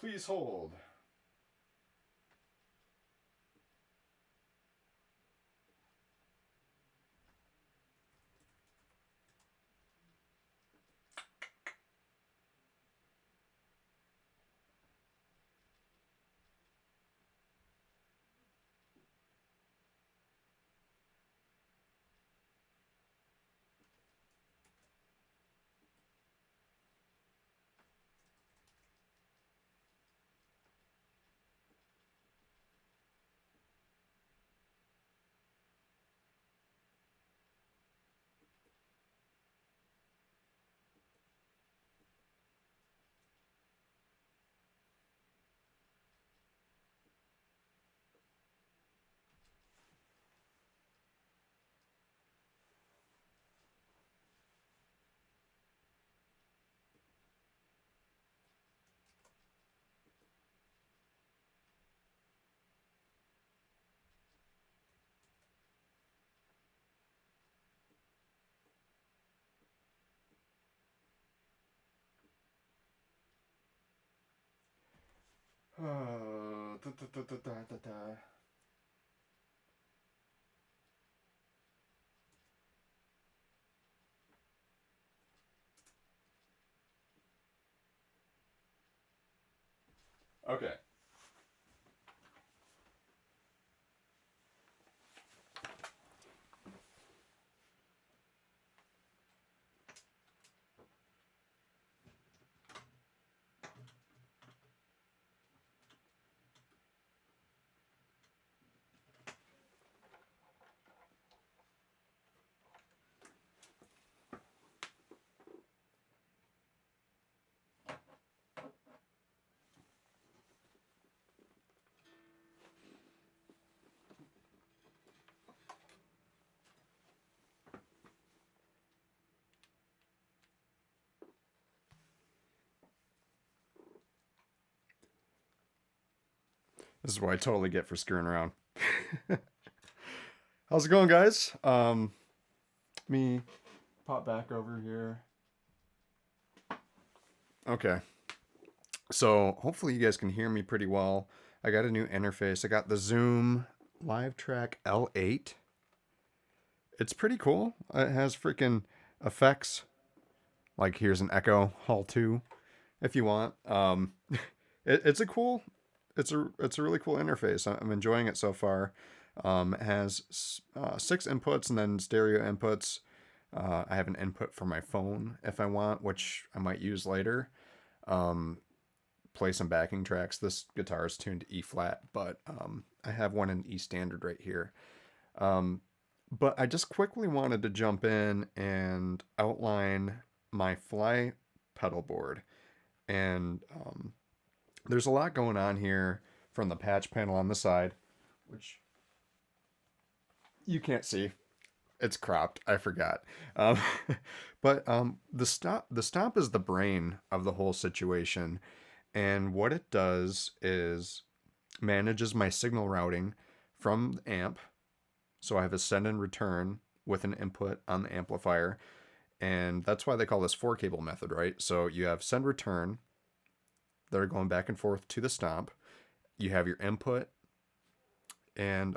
Please hold. Da, da, da, da, da, da. Okay. This is what I totally get for screwing around. How's it going, guys? Me pop back over here. Okay. So hopefully you guys can hear me pretty well. I got a new interface. I got the Zoom Live Track L8. It's pretty cool. It has freaking effects. Like here's an Echo Hall 2 if you want. It's a cool, it's a really cool interface. I'm enjoying it so far. It has 6 inputs and then stereo inputs. I have an input for my phone if I want, which I might use later. Um, Play some backing tracks. This guitar is tuned to E flat, but I have one in E standard right here. Um, but I just quickly wanted to jump in and outline my fly pedal board. And there's a lot going on here from the patch panel on the side, which you can't see. It's cropped. I forgot. Um, but the stomp is the brain of the whole situation, and what it does is manages my signal routing from the amp. So I have a send and return with an input on the amplifier, and that's why they call this four cable method, right? So you have send return that are going back and forth to the stomp. You have your input, and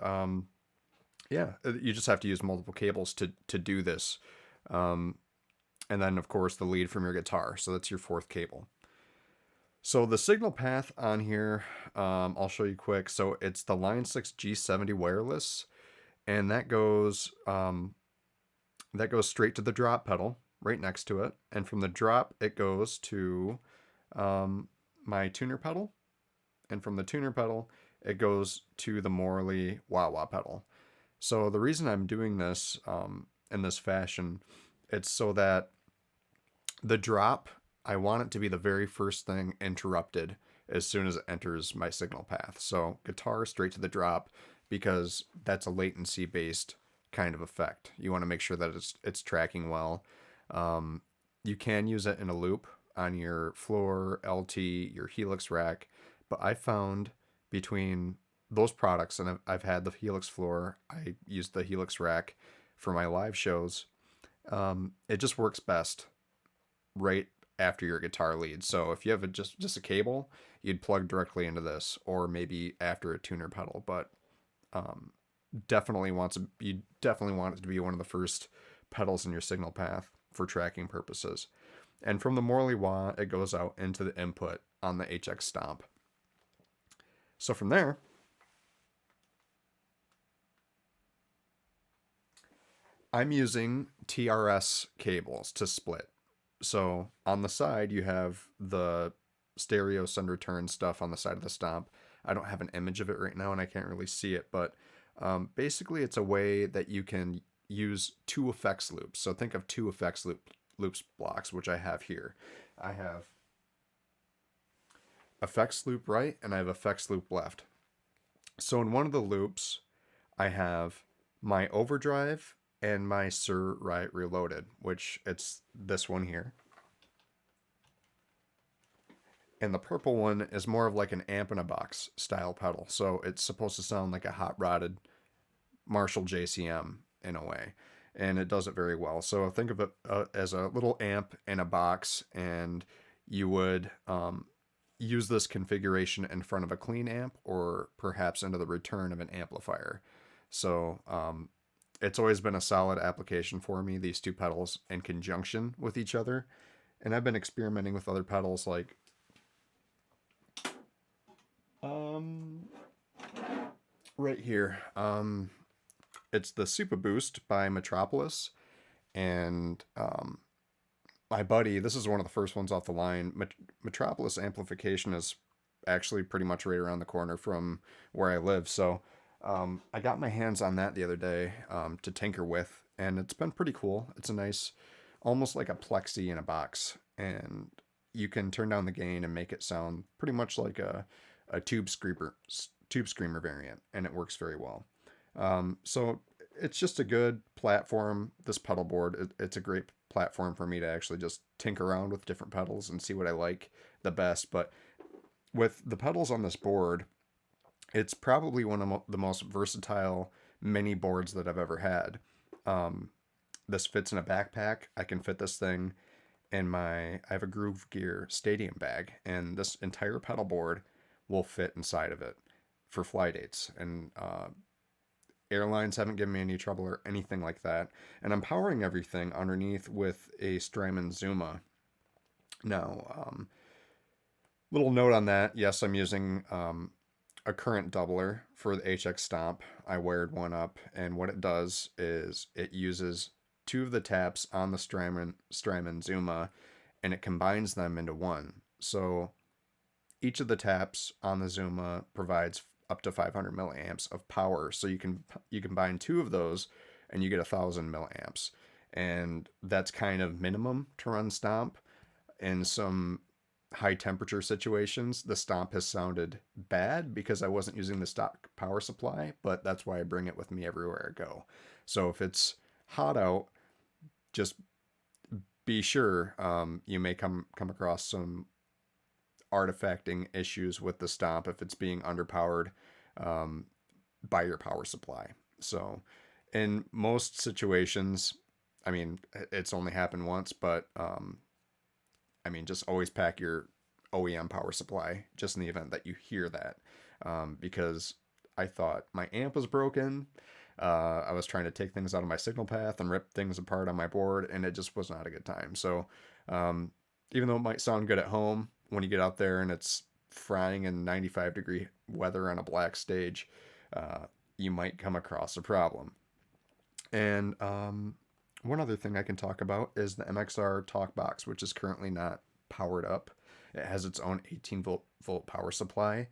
yeah, you just have to use multiple cables to do this. Um, and then of course the lead from your guitar. So that's your fourth cable. So the signal path on here, I'll show you quick. So it's the Line 6 G70 wireless, and that goes straight to the drop pedal right next to it, and from the drop it goes to my tuner pedal, and from the tuner pedal it goes to the Morley wah wah pedal. So the reason I'm doing this in this fashion, it's so that the drop, I want it to be the very first thing interrupted as soon as it enters my signal path. So guitar straight to the drop, because that's a latency based kind of effect. You want to make sure that it's tracking well. You can use it in a loop on your floor, LT, your Helix rack, but I found between those products, and I've had the Helix floor, I used the Helix rack for my live shows. It just works best right after your guitar lead. So if you have just a cable, you'd plug directly into this, or maybe after a tuner pedal. But um, you definitely want it to be one of the first pedals in your signal path for tracking purposes. And from the Morley wah, it goes out into the input on the HX Stomp. So from there, I'm using TRS cables to split. So on the side, you have the stereo send return stuff on the side of the Stomp. I don't have an image of it right now and I can't really see it, but basically it's a way that you can use two effects loops. So think of two loops blocks, which I have here. I have effects loop right and I have effects loop left. So in one of the loops, I have my overdrive and my Sir Right Reloaded, which it's this one here. And the purple one is more of like an amp in a box style pedal. So it's supposed to sound like a hot rodded Marshall JCM in a way. And it does it very well. So think of it as a little amp in a box, and you would use this configuration in front of a clean amp or perhaps into the return of an amplifier. So it's always been a solid application for me, these two pedals in conjunction with each other. And I've been experimenting with other pedals like right here. It's the Super Boost by Metropolis. And my buddy, this is one of the first ones off the line. Metropolis amplification is actually pretty much right around the corner from where I live. So I got my hands on that the other day to tinker with, and it's been pretty cool. It's a nice, almost like a plexi in a box, and you can turn down the gain and make it sound pretty much like a tube screamer variant, and it works very well. So it's just a good platform. This pedal board, it's a great platform for me to actually just tinker around with different pedals and see what I like the best. But with the pedals on this board, it's probably one of the most versatile mini boards that I've ever had. This fits in a backpack. I can fit this thing in I have a Groove Gear stadium bag, and this entire pedal board will fit inside of it for fly dates. And airlines haven't given me any trouble or anything like that. And I'm powering everything underneath with a Strymon Zuma. Now, little note on that. Yes, I'm using a current doubler for the HX Stomp. I wired one up, and what it does is it uses two of the taps on the Strymon Zuma, and it combines them into one. So each of the taps on the Zuma provides up to 500 milliamps of power. So you combine two of those, and you get 1,000 milliamps, and that's kind of minimum to run Stomp. In some high temperature situations, the Stomp has sounded bad because I wasn't using the stock power supply, but that's why I bring it with me everywhere I go. So if it's hot out, just be sure you may come across some artifacting issues with the Stomp if it's being underpowered by your power supply. So in most situations, I mean, it's only happened once, but I mean, just always pack your OEM power supply just in the event that you hear that, because I thought my amp was broken. I was trying to take things out of my signal path and rip things apart on my board, and it just was not a good time. So even though it might sound good at home, when you get out there and it's frying in 95-degree weather on a black stage, you might come across a problem. And one other thing I can talk about is the MXR talk box, which is currently not powered up. It has its own 18 volt power supply,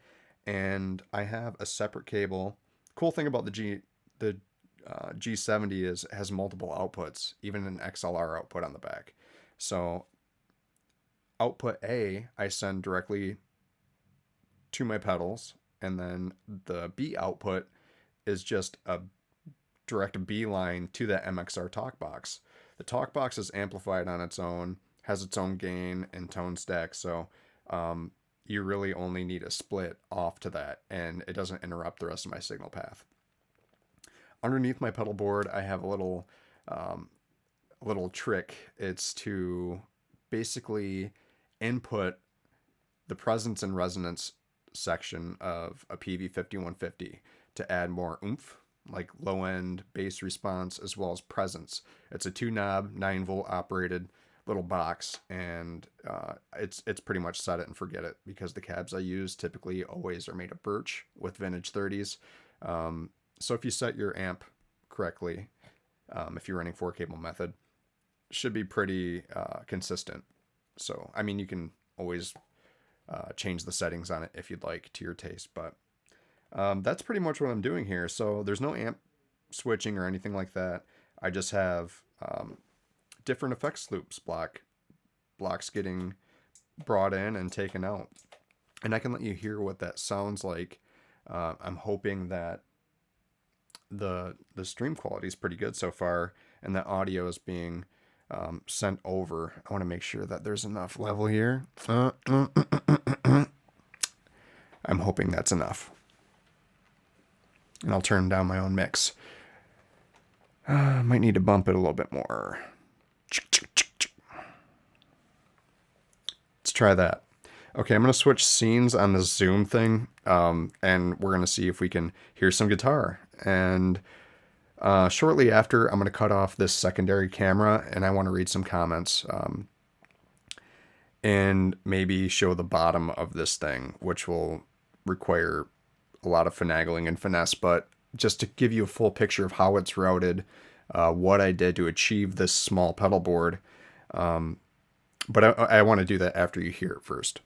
and I have a separate cable. Cool thing about the G70 is it has multiple outputs, even an XLR output on the back. So output A, I send directly to my pedals, and then the B output is just a direct B line to that MXR talk box. The talk box is amplified on its own, has its own gain and tone stack, so you really only need a split off to that, and it doesn't interrupt the rest of my signal path. Underneath my pedal board, I have a little trick. It's to basically input the presence and resonance section of a PV5150 to add more oomph, like low end bass response as well as presence. It's a 2-knob 9-volt operated little box, and it's pretty much set it and forget it, because the cabs I use typically always are made of birch with vintage 30s. So if you set your amp correctly, if you're running 4-cable method, should be pretty consistent. So I mean, you can always change the settings on it if you'd like to your taste, but that's pretty much what I'm doing here. So there's no amp switching or anything like that. I just have different effects loops blocks getting brought in and taken out, and I can let you hear what that sounds like. I'm hoping that the stream quality is pretty good so far, and that audio is being sent over. I want to make sure that there's enough level here. I'm hoping that's enough. And I'll turn down my own mix. Might need to bump it a little bit more. Let's try that. Okay, I'm going to switch scenes on the zoom thing, and we're going to see if we can hear some guitar. And shortly after, I'm going to cut off this secondary camera, and I want to read some comments and maybe show the bottom of this thing, which will require a lot of finagling and finesse, but just to give you a full picture of how it's routed, what I did to achieve this small pedal board. But I want to do that after you hear it first.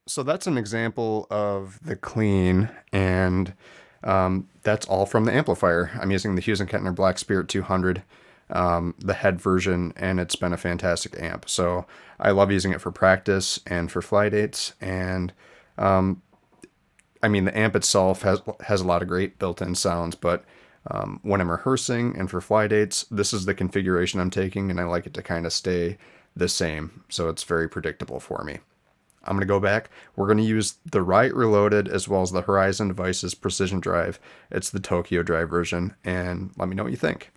So that's an example of the clean, and that's all from the amplifier. I'm using the Hughes & Kettner Black Spirit 200, the head version, and it's been a fantastic amp. So I love using it for practice and for fly dates, and I mean, the amp itself has a lot of great built-in sounds, but when I'm rehearsing and for fly dates, this is the configuration I'm taking, and I like it to kind of stay the same, so it's very predictable for me. I'm going to go back. We're going to use the Riot Reloaded as well as the Horizon Devices Precision Drive. It's the Tokyo Drive version, and let me know what you think.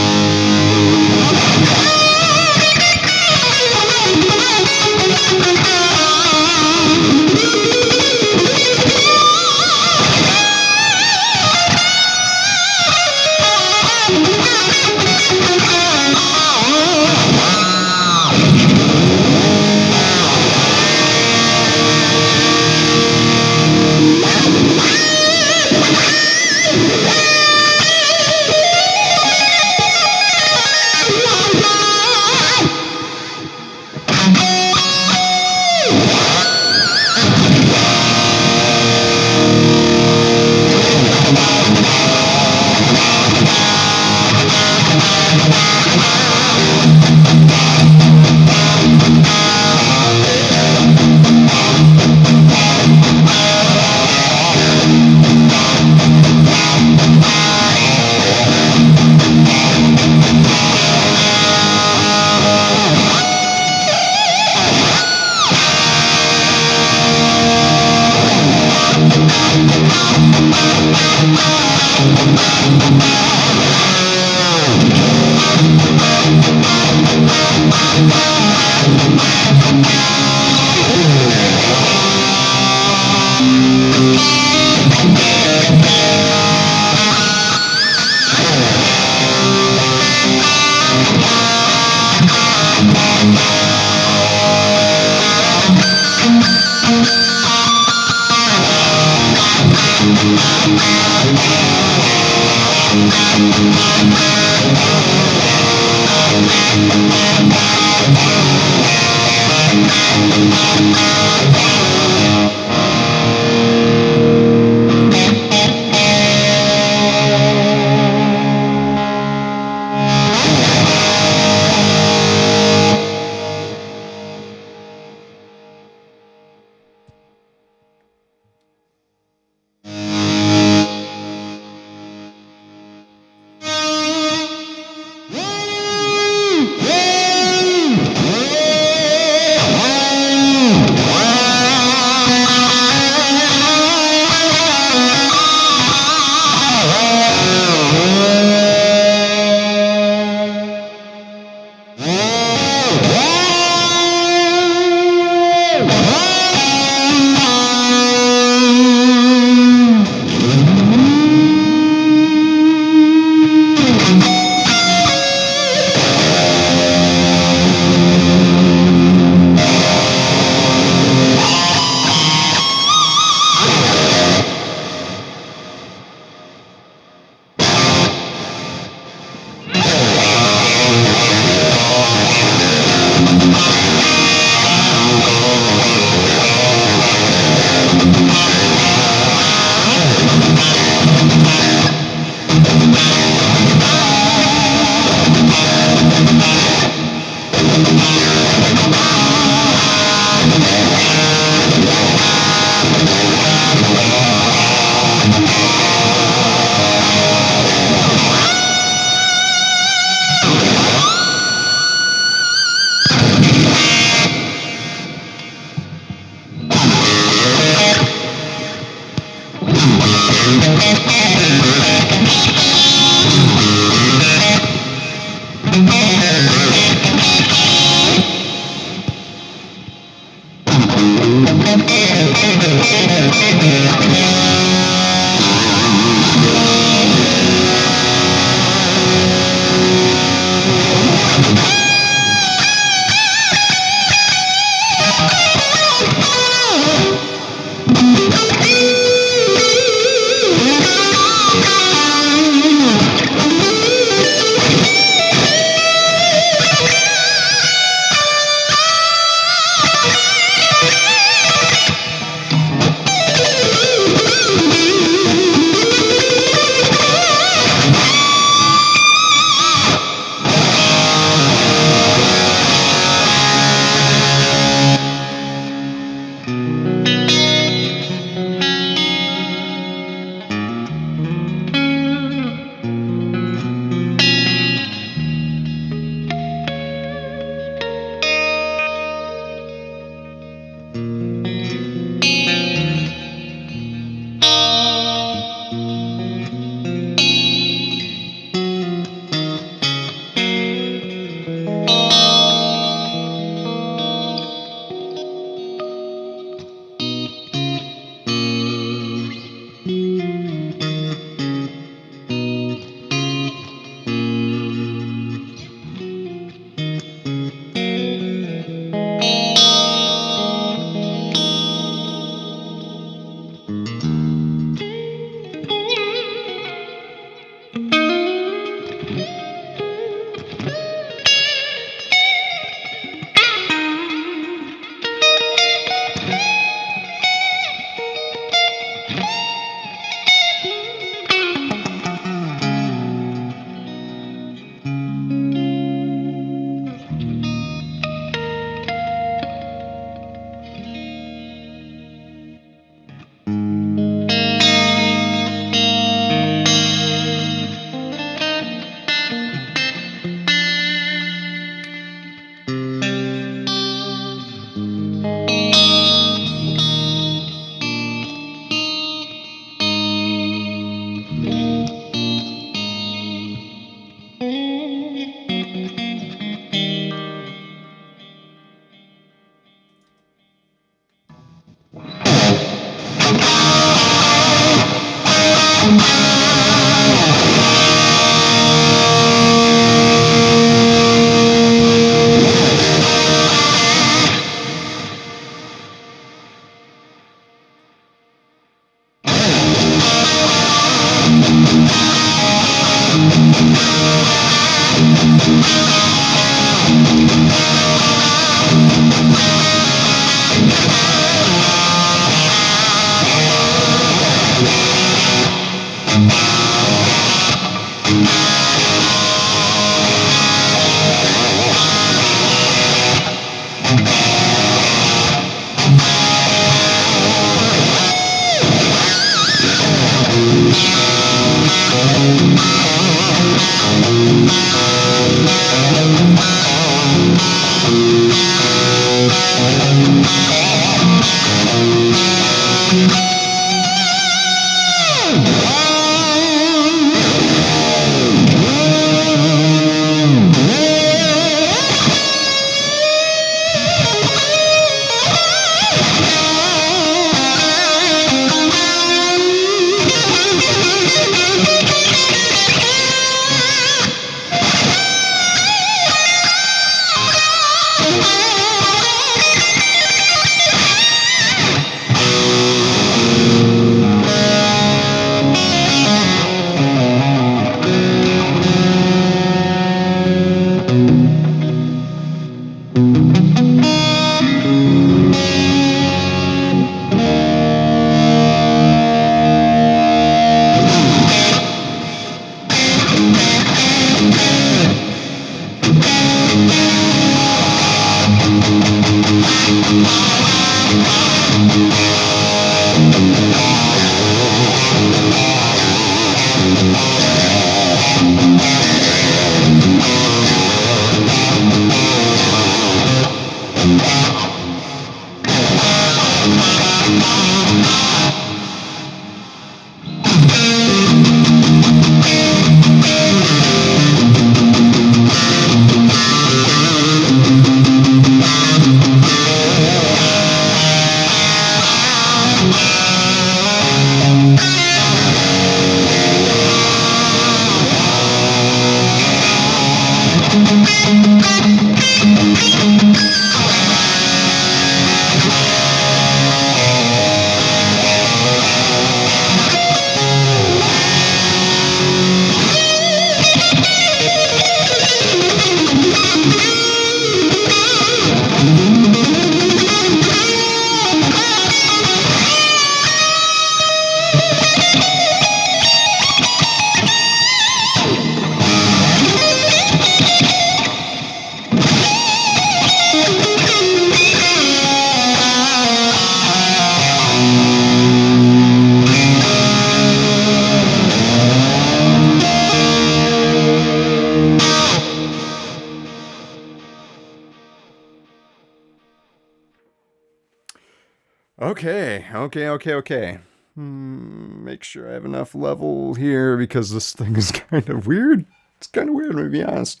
Okay. Make sure I have enough level here because this thing is kind of weird. It's kind of weird, to be honest.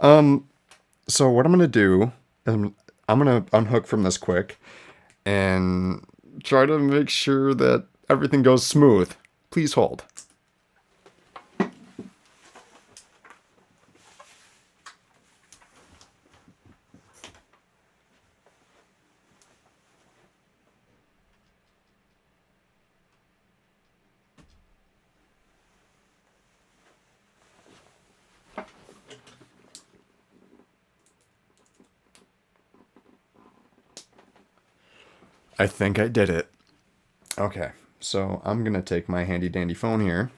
So what I'm gonna do, I'm gonna unhook from this quick and try to make sure that everything goes smooth. Please hold. I think I did it. Okay, so I'm gonna take my handy dandy phone here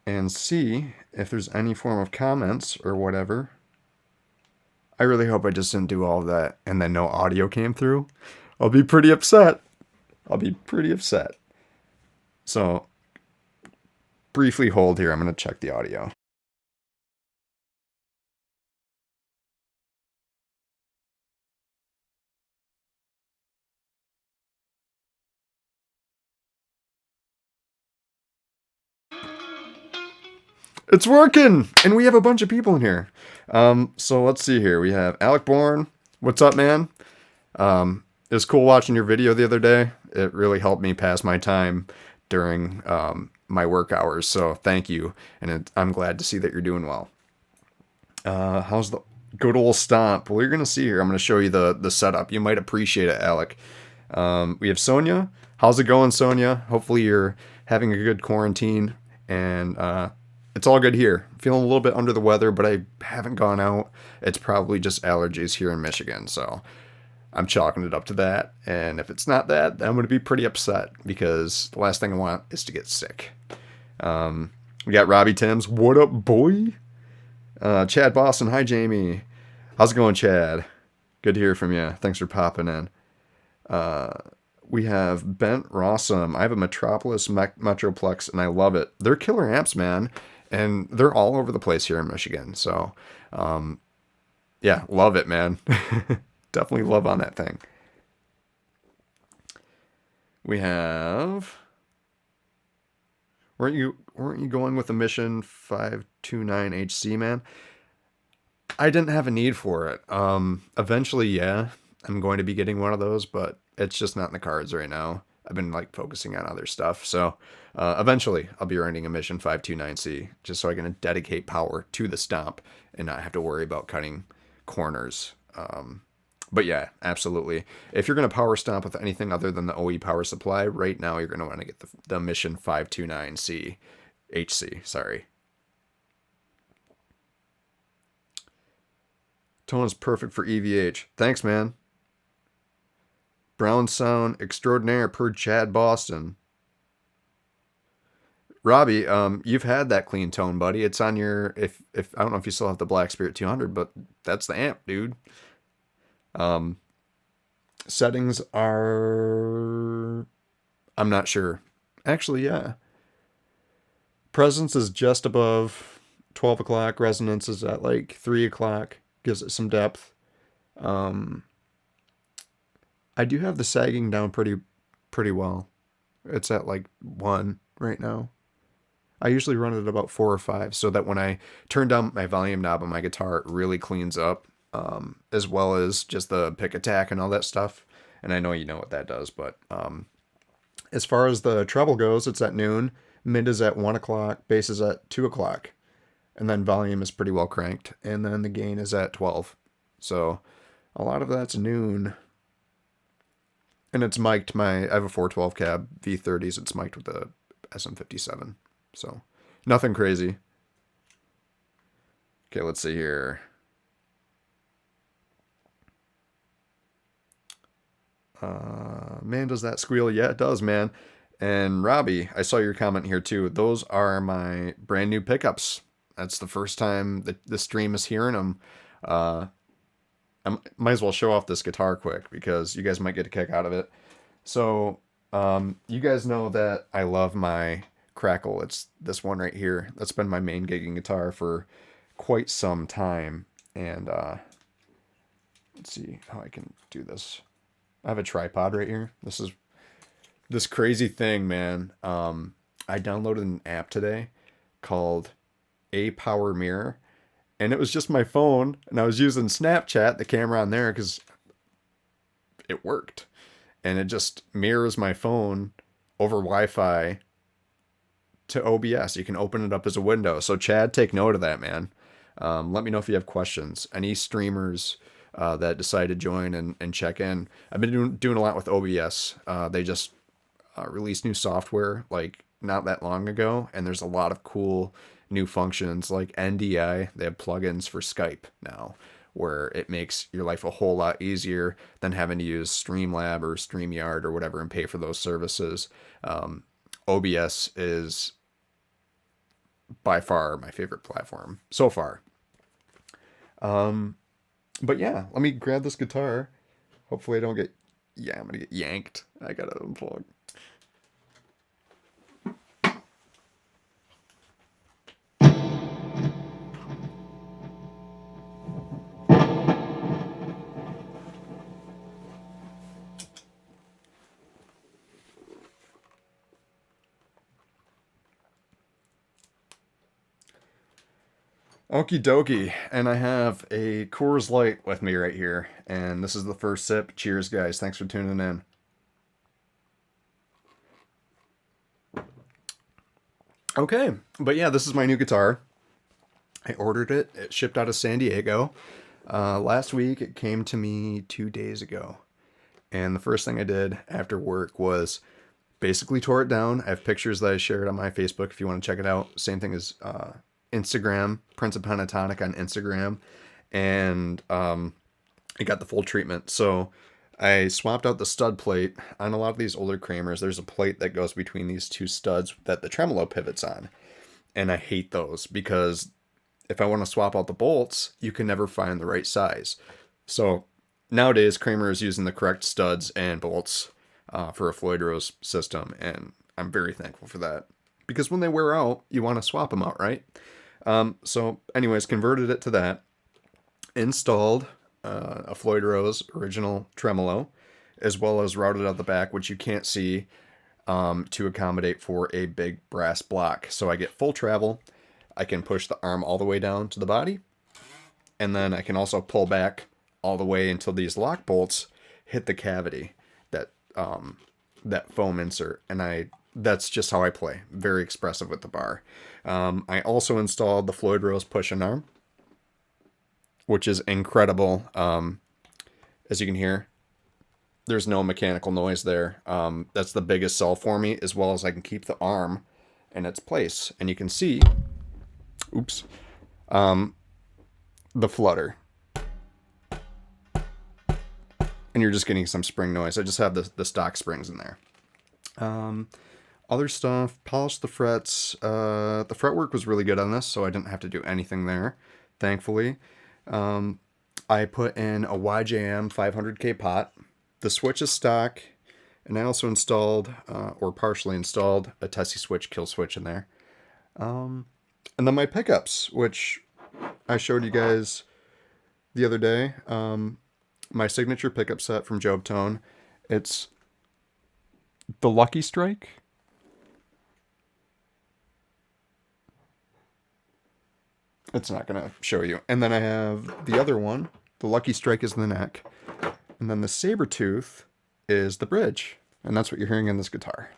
and see if there's any form of comments or whatever. I really hope I just didn't do all of that and then no audio came through. I'll be pretty upset. So, briefly hold here. I'm going to check the audio. It's working! And we have a bunch of people in here. So let's see here. We have Alec Bourne. What's up, man? It was cool watching your video the other day. It really helped me pass my time during my work hours. So thank you. And I'm glad to see that you're doing well. How's the good old Stomp? Well, you're going to see here. I'm going to show you the setup. You might appreciate it, Alec. We have Sonia. How's it going, Sonia? Hopefully you're having a good quarantine. And it's all good here. Feeling a little bit under the weather, but I haven't gone out. It's probably just allergies here in Michigan. So I'm chalking it up to that. And if it's not that, then I'm going to be pretty upset because the last thing I want is to get sick. We got Robbie Timms. What up, boy? Chad Boston. Hi, Jamie. How's it going, Chad? Good to hear from you. Thanks for popping in. We have Bent Rossum. I have a Metropolis Metroplex, and I love it. They're killer amps, man. And they're all over the place here in Michigan. So, yeah, love it, man. Definitely love on that thing. We have... Weren't you going with the Mission 529 HC, man? I didn't have a need for it. Eventually, yeah, I'm going to be getting one of those, but it's just not in the cards right now. I've been like focusing on other stuff. So eventually I'll be running a Mission 529C just so I can dedicate power to the Stomp and not have to worry about cutting corners. But yeah, absolutely. If you're going to power stomp with anything other than the OE power supply, right now you're going to want to get the Mission 529C HC, sorry. Tone is perfect for EVH. Thanks, man. Brown sound extraordinaire per Chad Boston. Robbie, you've had that clean tone, buddy. It's on your if I don't know if you still have the Black Spirit 200, but that's the amp, dude. Settings are I'm not sure. Actually, yeah. Presence is just above 12 o'clock. Resonance is at like 3 o'clock. Gives it some depth. I do have the sagging down pretty well. It's at like 1 right now. I usually run it at about 4 or 5 so that when I turn down my volume knob on my guitar, it really cleans up, as well as just the pick attack and all that stuff. And I know you know what that does, but as far as the treble goes, it's at noon. Mid is at 1 o'clock. Bass is at 2 o'clock. And then volume is pretty well cranked. And then the gain is at 12. So a lot of that's noon. And it's mic'd. I have a 412 cab V30s. It's mic'd with the SM57. So nothing crazy. Okay, let's see here. Man, does that squeal? Yeah, it does, man. And Robbie, I saw your comment here too. Those are my brand new pickups. That's the first time that the stream is hearing them. I might as well show off this guitar quick because you guys might get a kick out of it. So, you guys know that I love my Crackle. It's this one right here. That's been my main gigging guitar for quite some time. And let's see how I can do this. I have a tripod right here. This is this crazy thing, man. I downloaded an app today called A Power Mirror, and it was just my phone, and I was using Snapchat, the camera on there, because it worked. And it just mirrors my phone over Wi-Fi to OBS. You can open it up as a window. So Chad, take note of that, man. Let me know if you have questions. Any streamers that decide to join and check in. I've been doing a lot with OBS. They just released new software like not that long ago, and there's a lot of cool new functions like NDI. They have plugins for Skype now, where it makes your life a whole lot easier than having to use Streamlab or StreamYard or whatever and pay for those services. OBS is by far my favorite platform so far. But yeah, let me grab this guitar. Hopefully I don't get... Yeah, I'm going to get yanked. I got to unplug. Okie dokie, and I have a Coors Light with me right here, and this is the first sip. Cheers, guys. Thanks for tuning in. Okay, but yeah, this is my new guitar. I ordered it. It shipped out of San Diego. Last week, it came to me 2 days ago. And the first thing I did after work was basically tore it down. I have pictures that I shared on my Facebook if you want to check it out. Same thing as Instagram, Prince of Pentatonic on Instagram, and it got the full treatment. So I swapped out the stud plate. On a lot of these older Kramers, there's a plate that goes between these two studs that the tremolo pivots on. And I hate those because if I want to swap out the bolts, you can never find the right size. So nowadays, Kramer is using the correct studs and bolts for a Floyd Rose system, and I'm very thankful for that. Because when they wear out, you want to swap them out, right? So anyways, converted it to that. Installed a Floyd Rose original tremolo, as well as routed out the back, which you can't see, to accommodate for a big brass block. So I get full travel. I can push the arm all the way down to the body, and then I can also pull back all the way until these lock bolts hit the cavity, that that foam insert, and that's just how I play. Very expressive with the bar. I also installed the Floyd Rose push and arm, which is incredible. As you can hear, there's no mechanical noise there. That's the biggest sell for me, as well as I can keep the arm in its place. And you can see, oops, the flutter. And you're just getting some spring noise. I just have the stock springs in there. Other stuff, polished the frets. The fretwork was really good on this, so I didn't have to do anything there, thankfully. I put in a YJM 500K pot. The switch is stock, and I also installed, or partially installed, a Tessie switch, kill switch in there. And then my pickups, which I showed you guys the other day. My signature pickup set from Job Tone. It's the Lucky Strike. It's not going to show you. And then I have the other one. The Lucky Strike is the neck. And then the saber tooth is the bridge. And that's what you're hearing in this guitar.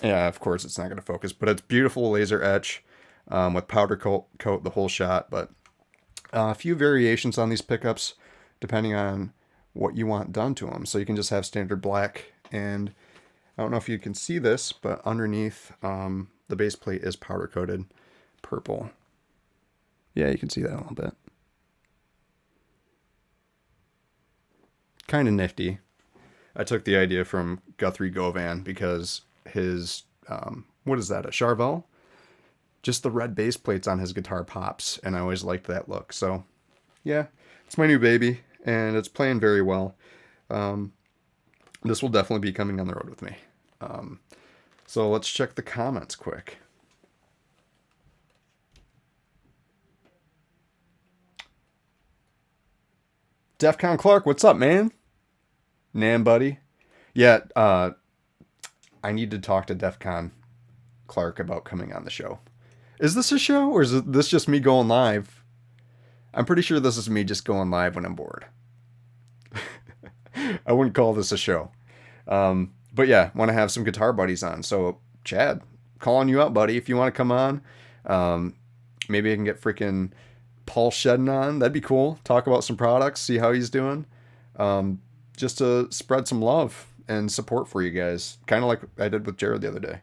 Yeah, of course it's not going to focus, but it's beautiful laser etch with powder coat the whole shot. But a few variations on these pickups depending on what you want done to them. So you can just have standard black, and I don't know if you can see this, but underneath the base plate is powder coated purple. Yeah, you can see that a little bit. Kind of nifty. I took the idea from Guthrie Govan because his, what is that, a Charvel? Just the red base plates on his guitar pops, and I always liked that look. So, yeah, it's my new baby, and it's playing very well. This will definitely be coming on the road with me. So let's check the comments quick. Defcon Clark, what's up, man? Nam, buddy. Yeah, I need to talk to Defcon Clark about coming on the show. Is this a show, or is this just me going live? I'm pretty sure this is me just going live when I'm bored. I wouldn't call this a show. But yeah, want to have some guitar buddies on. So, Chad, calling you out, buddy. If you want to come on, maybe I can get freaking Paul Shedden on. That'd be cool. Talk about some products, see how he's doing. Just to spread some love and support for you guys. Kind of like I did with Jared the other day.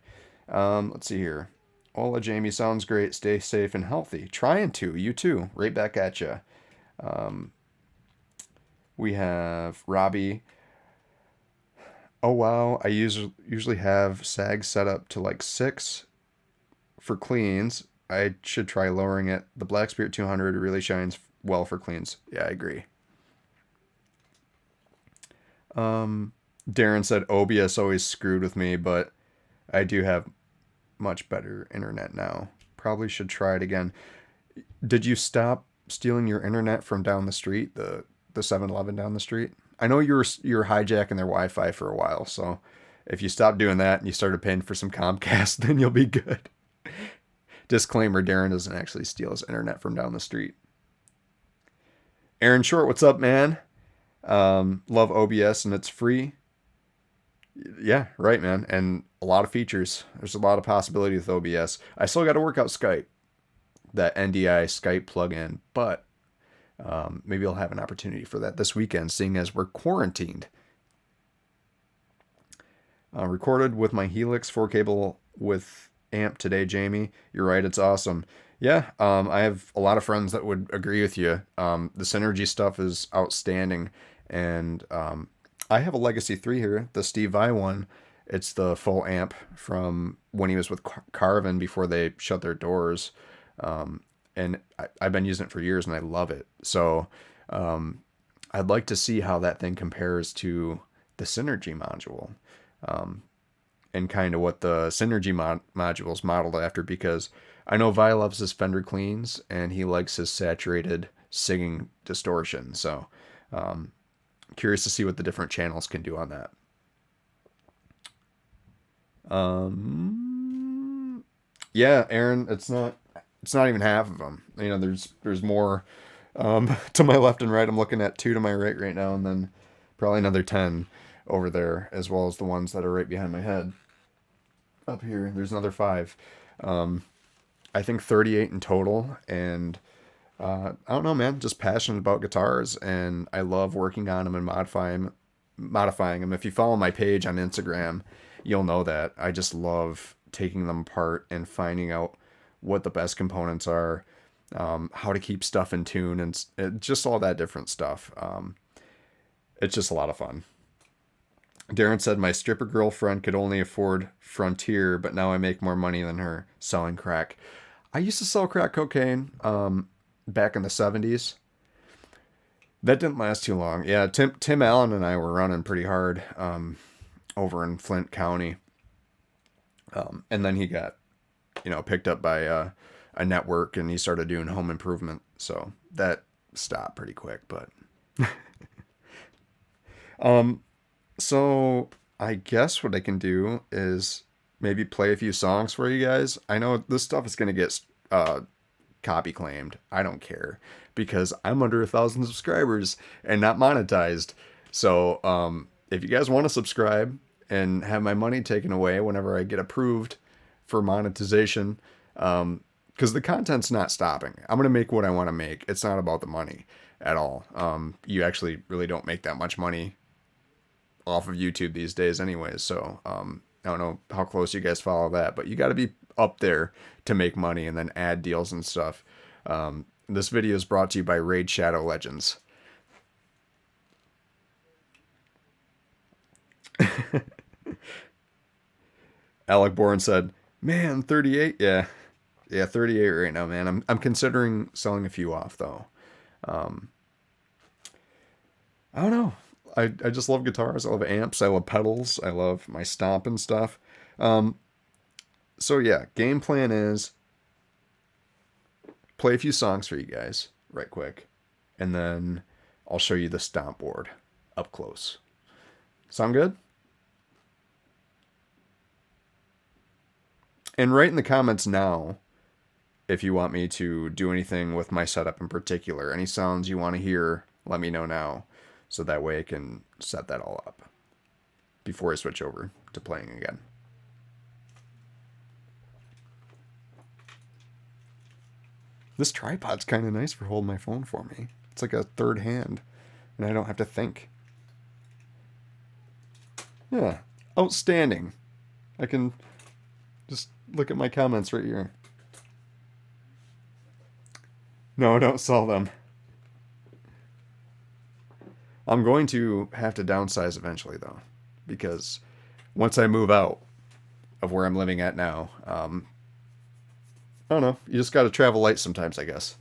Let's see here. Hola, Jamie. Sounds great. Stay safe and healthy. Trying to. You too. Right back at you. We have Robbie. Oh, wow. I usually have SAG set up to like 6 for cleans. I should try lowering it. The Black Spirit 200 really shines well for cleans. Yeah, I agree. Darren said OBS always screwed with me, but I do have much better internet now. Probably should try it again. Did you stop stealing your internet from down the street, the 7-Eleven down the street? I know you're hijacking their Wi-Fi for a while, so if you stop doing that and you started paying for some Comcast, then you'll be good. Disclaimer, Darren doesn't actually steal his internet from down the street. Aaron Short, what's up, man? Love OBS and it's free. Yeah, right, man. And a lot of features. There's a lot of possibility with OBS. I still got to work out Skype, that NDI Skype plugin, but maybe I'll have an opportunity for that this weekend, seeing as we're quarantined. Recorded with my Helix 4 cable with amp today, Jamie. You're right, it's awesome. Yeah, I have a lot of friends that would agree with you. The synergy stuff is outstanding, and I have a Legacy 3 here, the Steve Vai one. It's the full amp from when he was with Carvin before they shut their doors, and I've been using it for years, and I love it. So um, I'd like to see how that thing compares to the Synergy module, and kind of what the Synergy module is modeled after, because I know Vi loves his Fender cleans and he likes his saturated singing distortion. So curious to see what the different channels can do on that. Yeah, Aaron, it's not even half of them. You know, there's more to my left and right. I'm looking at two to my right now, and then probably another 10 over there, as well as the ones that are right behind my head. Up here, there's another five. I think 38 in total, and I don't know, man. Just passionate about guitars, and I love working on them and modifying them. If you follow my page on Instagram, you'll know that I just love taking them apart and finding out what the best components are, how to keep stuff in tune, and just all that different stuff. It's just a lot of fun. Darren said my stripper girlfriend could only afford Frontier, but now I make more money than her selling crack. I used to sell crack cocaine back in the 70s. That didn't last too long. Yeah, Tim Allen and I were running pretty hard over in Flint County, and then he got picked up by a network, and he started doing home improvement. So that stopped pretty quick. But so I guess what I can do is maybe play a few songs for you guys. I know this stuff is gonna get copy claimed. I don't care because I'm under 1,000 subscribers and not monetized. So if you guys want to subscribe and have my money taken away whenever I get approved for monetization, because the content's not stopping. I'm gonna make what I want to make. It's not about the money at all. You actually really don't make that much money off of YouTube these days, anyways. So I don't know how close you guys follow that, but you got to be up there to make money and then add deals and stuff. This video is brought to you by Raid Shadow Legends. Alec Bourne said, "Man, 38, yeah, yeah, 38 right now, man. I'm considering selling a few off though. I don't know. I just love guitars. I love amps. I love pedals. I love my Stomp and stuff. So yeah, game plan is play a few songs for you guys right quick, and then I'll show you the Stomp board up close. Sound good? And write in the comments now if you want me to do anything with my setup in particular. Any sounds you want to hear, let me know now, so that way I can set that all up before I switch over to playing again. This tripod's kind of nice for holding my phone for me. It's like a third hand, and I don't have to think. Yeah, outstanding. I can just look at my comments right here. No, don't sell them. I'm going to have to downsize eventually, though, because once I move out of where I'm living at now, I don't know. You just got to travel light sometimes, I guess.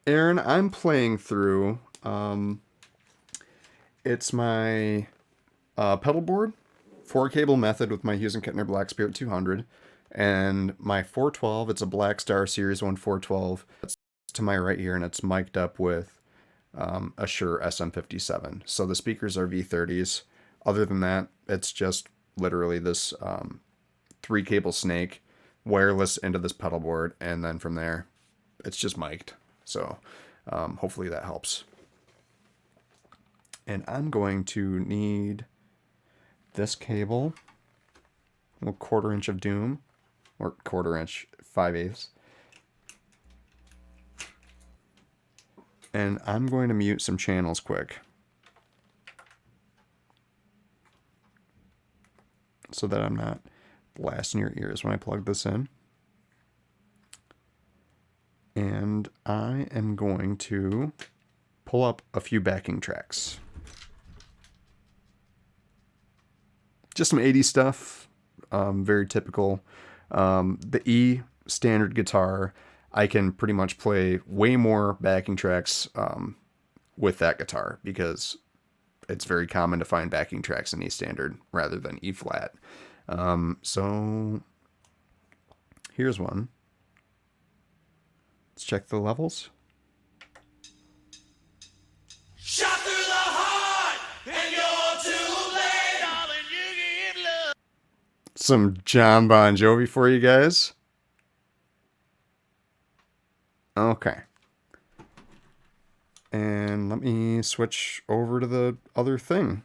Aaron, I'm playing through. It's my pedalboard, 4 cable method with my Hughes and Kettner Black Spirit 200, and my 412. It's a Black Star Series 1 412. It's to my right here, and it's mic'd up with a Shure SM57. So the speakers are V30s. Other than that, it's just literally this 3-cable snake, wireless into this pedal board, and then from there, it's just mic'd. So hopefully that helps. And I'm going to need this cable, a 1/4 inch of doom, or 1/4 inch, 5/8. And I'm going to mute some channels quick, so that I'm not blasting your ears when I plug this in. And I am going to pull up a few backing tracks. Just some 80s stuff, very typical. The E standard guitar, I can pretty much play way more backing tracks with that guitar, because it's very common to find backing tracks in E standard rather than E flat. So here's one. Let's check the levels. Shot through the heart, and you're too late, darling, you give love. Some John Bon Jovi for you guys. Okay. And let me switch over to the other thing.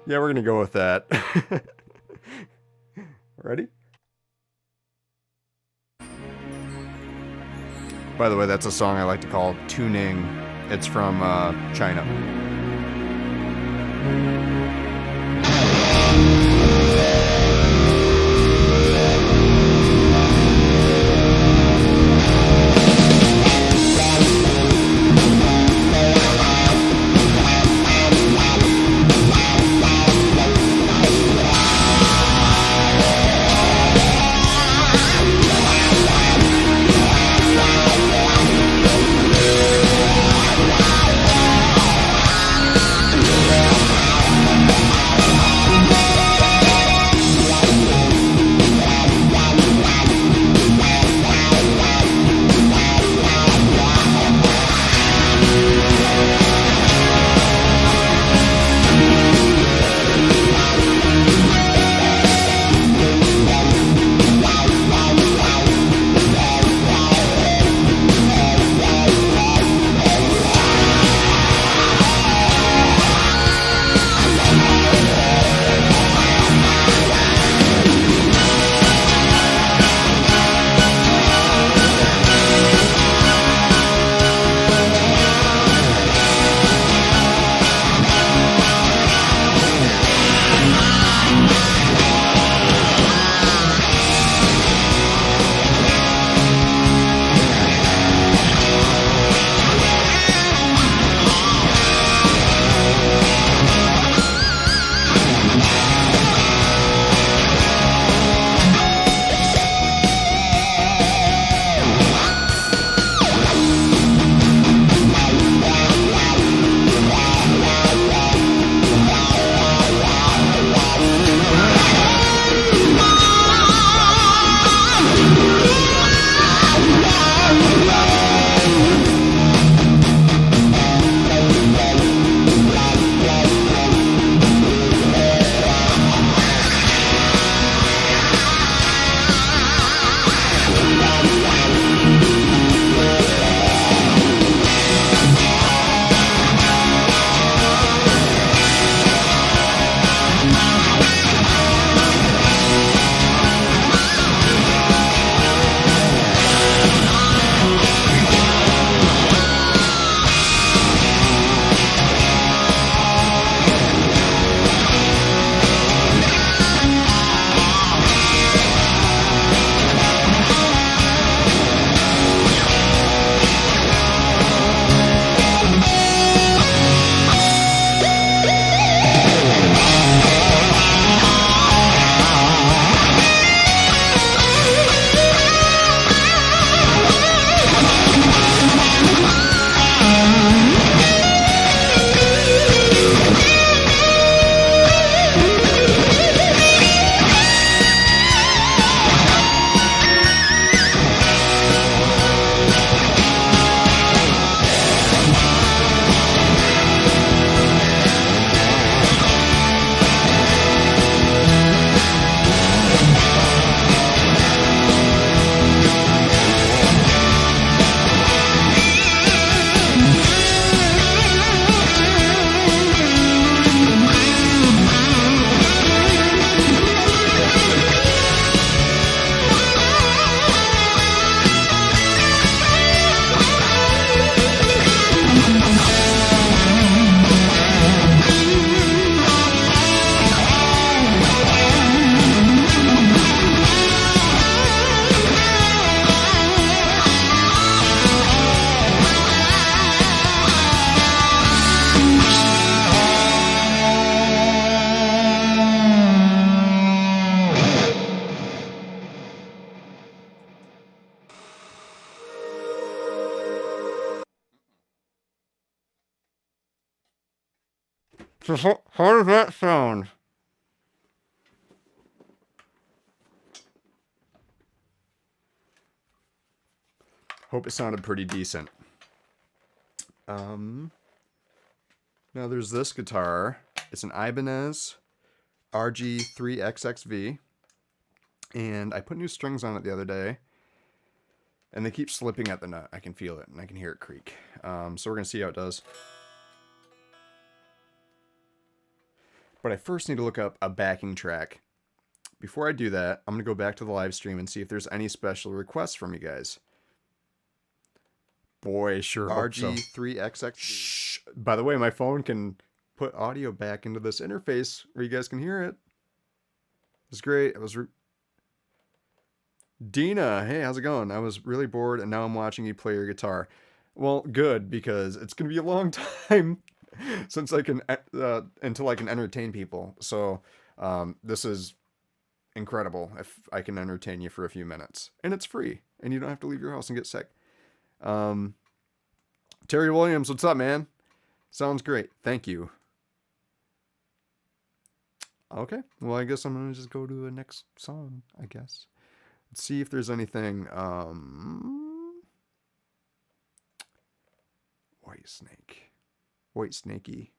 Yeah, we're gonna go with that. Ready? By the way, that's a song I like to call Tuning. It's from China. So how does that sound? Hope it sounded pretty decent. Now there's this guitar. It's an Ibanez RG3XXV. And I put new strings on it the other day. And they keep slipping at the nut. I can feel it and I can hear it creak. So we're going to see how it does. But I first need to look up a backing track. Before I do that, I'm going to go back to the live stream and see if there's any special requests from you guys. Boy, sure RG3XX. Shh. By the way, my phone can put audio back into this interface where you guys can hear it. It's great. It was Dina, hey, how's it going? I was really bored and now I'm watching you play your guitar. Well, good, because it's going to be a long time since I can until I can entertain people. So, this is incredible if I can entertain you for a few minutes. And it's free. And you don't have to leave your house and get sick. Terry Williams, what's up, man? Sounds great. Thank you. Okay. Well, I guess I'm going to just go to the next song, I guess. Let's see if there's anything. White Snake. White Snakey.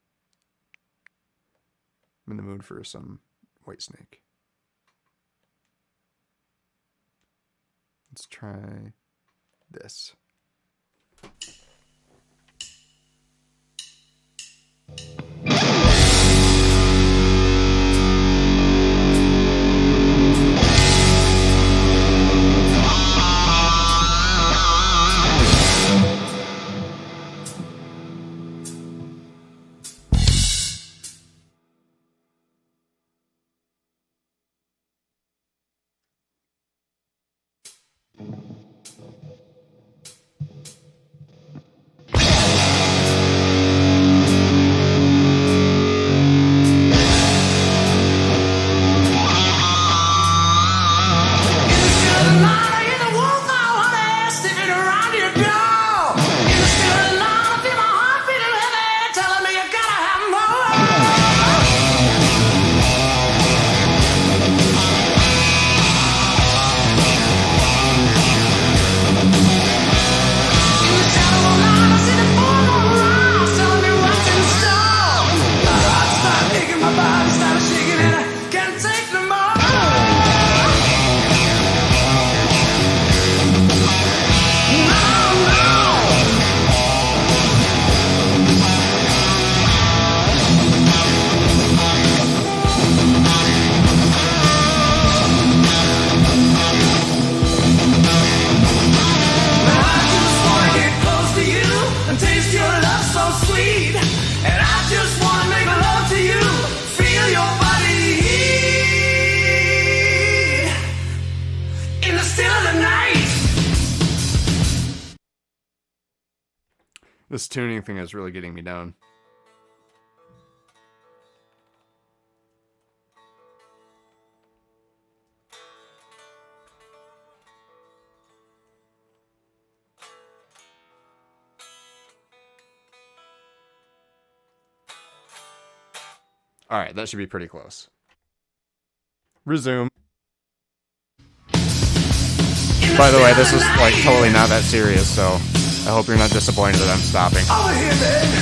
I'm in the mood for some White Snake. Let's try this. This tuning thing is really getting me down. All right, that should be pretty close. Resume. By the way, this is like totally not that serious, so I hope you're not disappointed that I'm stopping. Over here, man.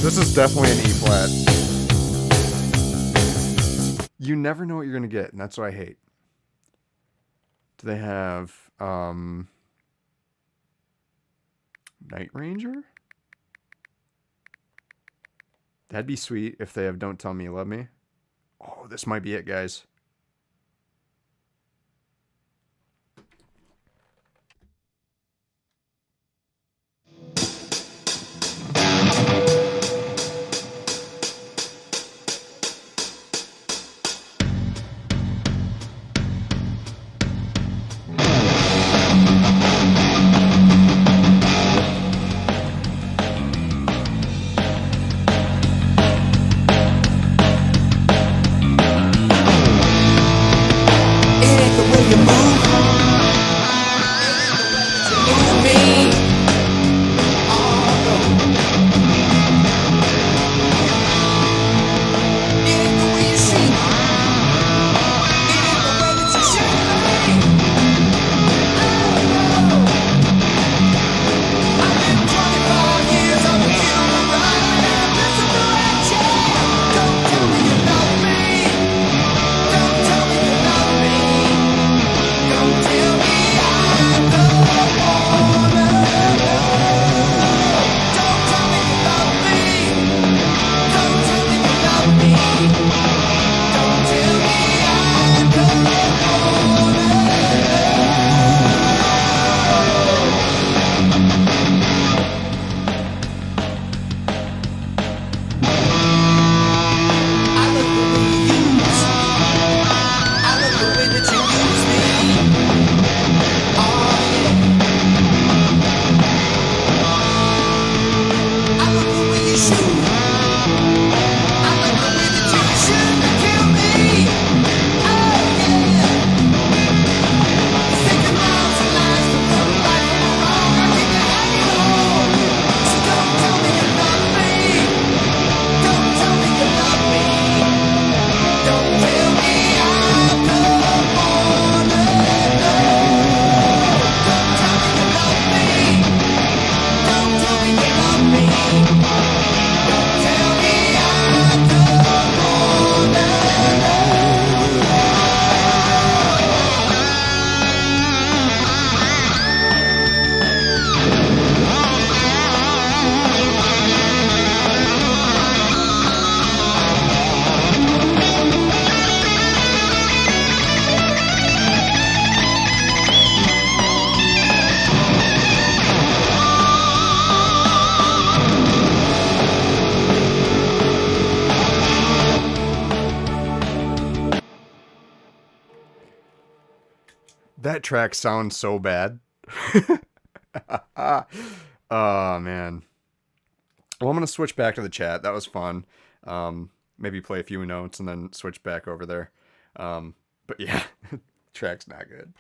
This is definitely an E flat. You never know what you're gonna get, and that's what I hate. Do they have Night Ranger? That'd be sweet if they have Don't Tell Me You Love Me. Oh, this might be it, guys. That track sounds so bad. Oh, man. Well, I'm going to switch back to the chat. That was fun. Maybe play a few notes and then switch back over there. But yeah, track's not good.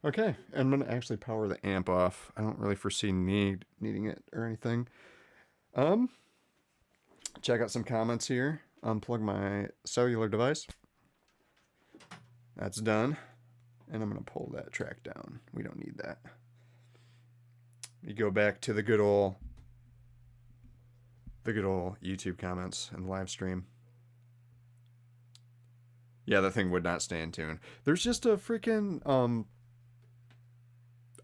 Okay, I'm gonna actually power the amp off. I don't really foresee needing it or anything. Check out some comments here. Unplug my cellular device. That's done. And I'm going to pull that track down. We don't need that. You go back to the good old YouTube comments and live stream. Yeah, the thing would not stay in tune. There's just a freaking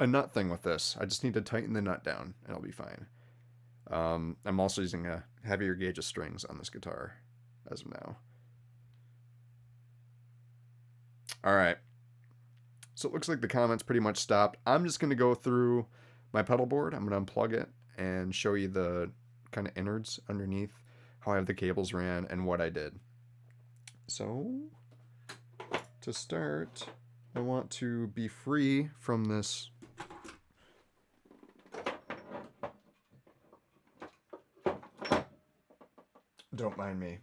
a nut thing with this. I just need to tighten the nut down and it'll be fine. I'm also using a heavier gauge of strings on this guitar as of now. All right. So it looks like the comments pretty much stopped. I'm just going to go through my pedal board. I'm going to unplug it and show you the kind of innards underneath, how I have the cables ran, and what I did. So to start, I want to be free from this don't mind me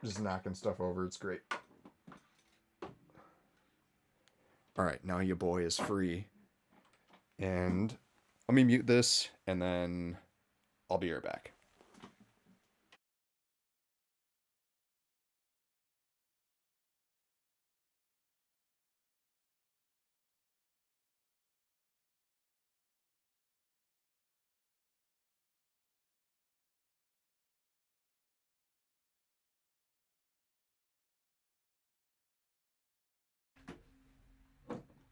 just knocking stuff over. It's great. All right, now your boy is free. And let me mute this, and then I'll be right back.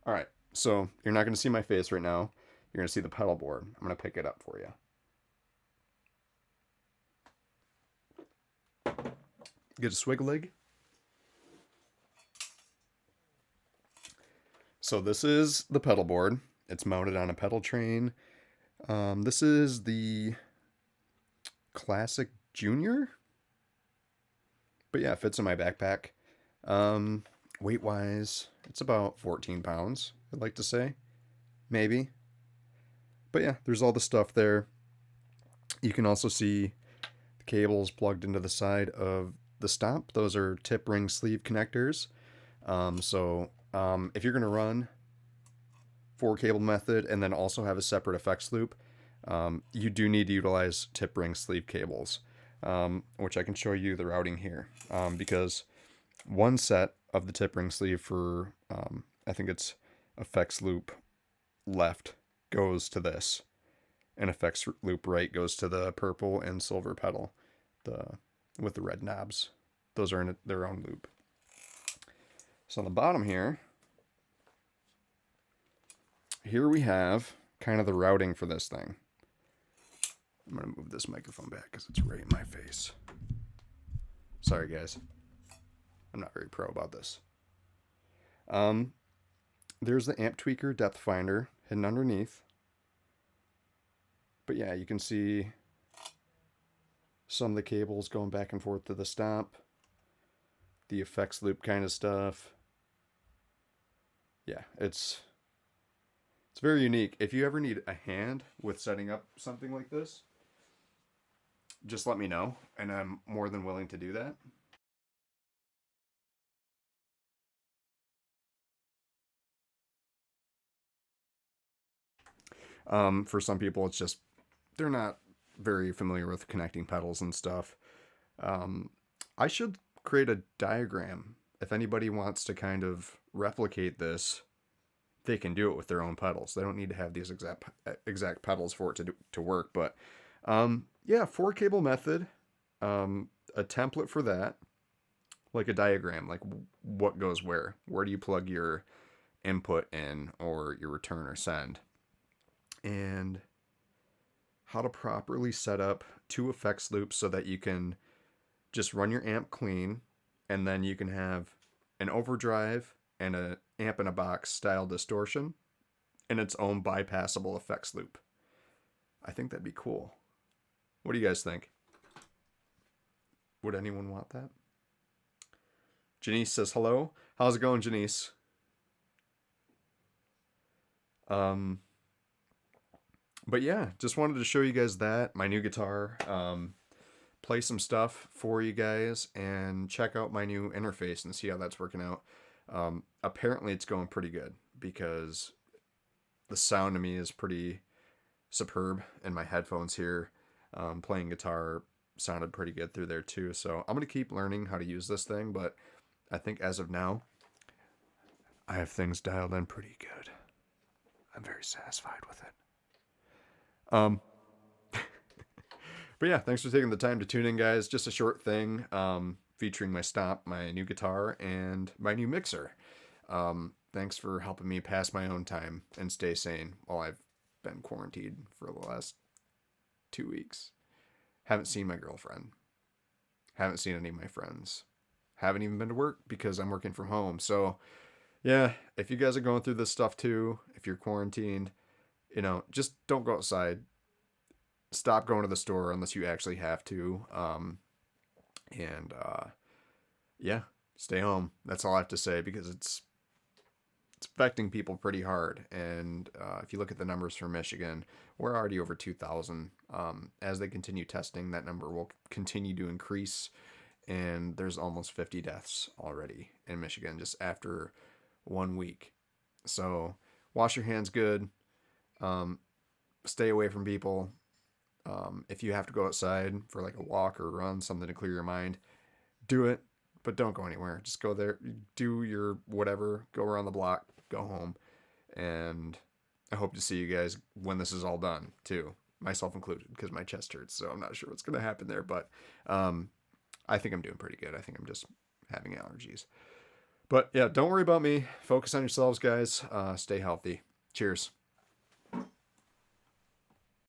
All right, so you're not going to see my face right now. You're going to see the pedal board. I'm going to pick it up for you. Get a swig leg. So this is the pedal board. It's mounted on a pedal train. This is the Classic Junior. But yeah, it fits in my backpack. Weight-wise, it's about 14 pounds, I'd like to say. Maybe. But yeah, there's all the stuff there. You can also see the cables plugged into the side of the Stomp. Those are tip ring sleeve connectors. If you're going to run 4-cable method and then also have a separate effects loop, you do need to utilize tip ring sleeve cables, which I can show you the routing here, because one set of the tip ring sleeve for, I think it's effects loop left, goes to this, and effects loop right goes to the purple and silver pedal, with the red knobs. Those are in their own loop. So on the bottom here we have kind of the routing for this thing. I'm going to move this microphone back because it's right in my face. Sorry, guys. I'm not very pro about this. There's the amp tweaker depth finder hidden underneath. But yeah, you can see some of the cables going back and forth to the Stomp. The effects loop kind of stuff. Yeah, it's very unique. If you ever need a hand with setting up something like this, just let me know, and I'm more than willing to do that. For some people, it's just, they're not very familiar with connecting pedals and stuff. I should create a diagram. If anybody wants to kind of replicate this, they can do it with their own pedals. They don't need to have these exact pedals for it to work. But yeah, 4-cable method, a template for that, like a diagram, like what goes where. Where do you plug your input in, or your return or send? And how to properly set up 2 effects loops so that you can just run your amp clean, and then you can have an overdrive and an amp in a box style distortion and its own bypassable effects loop. I think that'd be cool. What do you guys think? Would anyone want that? Janice says hello. How's it going, Janice? But yeah, just wanted to show you guys that, my new guitar, play some stuff for you guys, and check out my new interface and see how that's working out. Apparently it's going pretty good, because the sound to me is pretty superb in my headphones here. Playing guitar sounded pretty good through there too. So I'm going to keep learning how to use this thing, but I think as of now, I have things dialed in pretty good. I'm very satisfied with it. But yeah, thanks for taking the time to tune in, guys. Just a short thing featuring my Stomp, my new guitar, and my new mixer. Thanks for helping me pass my own time and stay sane while I've been quarantined for the last 2 weeks. Haven't seen my girlfriend. Haven't seen any of my friends. Haven't even been to work because I'm working from home. So, yeah, if you guys are going through this stuff too, if you're quarantined, just don't go outside. Stop going to the store unless you actually have to. And yeah, stay home. That's all I have to say because it's affecting people pretty hard. And if you look at the numbers for Michigan, we're already over 2,000. As they continue testing, that number will continue to increase. And there's almost 50 deaths already in Michigan just after 1 week. So wash your hands good. Stay away from people. If you have to go outside for like a walk or run, something to clear your mind, do it, but don't go anywhere. Just go there, do your whatever, go around the block, go home. And I hope to see you guys when this is all done, too. Myself included, because my chest hurts, so I'm not sure what's going to happen there. But I think I'm doing pretty good. I think I'm just having allergies. But yeah, don't worry about me. Focus on yourselves, guys. Stay healthy. Cheers.